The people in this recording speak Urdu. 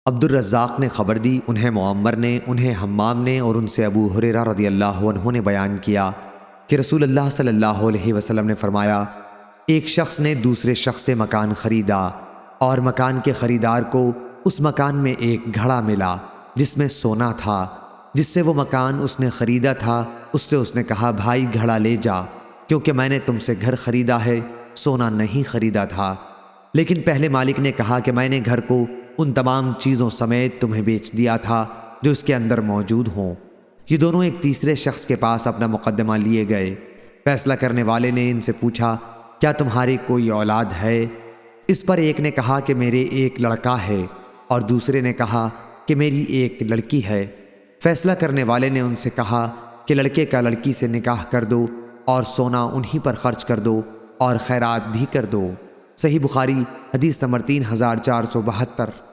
عبد الرزاق نے خبر دی، انہیں معمر نے، انہیں حمام نے اور ان سے ابو ہریرہ رضی اللہ عنہ نے بیان کیا کہ رسول اللہ صلی اللہ علیہ وسلم نے فرمایا، ایک شخص نے دوسرے شخص سے مکان خریدا اور مکان کے خریدار کو اس مکان میں ایک گھڑا ملا جس میں سونا تھا۔ جس سے وہ مکان اس نے خریدا تھا اس نے کہا، بھائی گھڑا لے جا، کیونکہ میں نے تم سے گھر خریدا ہے، سونا نہیں خریدا تھا۔ لیکن پہلے مالک نے کہا کہ میں نے گھر کو ان تمام چیزوں سمیت تمہیں بیچ دیا تھا جو اس کے اندر موجود ہوں۔ یہ دونوں ایک تیسرے شخص کے پاس اپنا مقدمہ لیے گئے۔ فیصلہ کرنے والے نے ان سے پوچھا، کیا تمہاری کوئی اولاد ہے؟ اس پر ایک نے کہا کہ میرے ایک لڑکا ہے، اور دوسرے نے کہا کہ میری ایک لڑکی ہے۔ فیصلہ کرنے والے نے ان سے کہا کہ لڑکے کا لڑکی سے نکاح کر دو اور سونا انہی پر خرچ کر دو اور خیرات بھی کر دو۔ صحیح بخاری حدیث نمبر 3472۔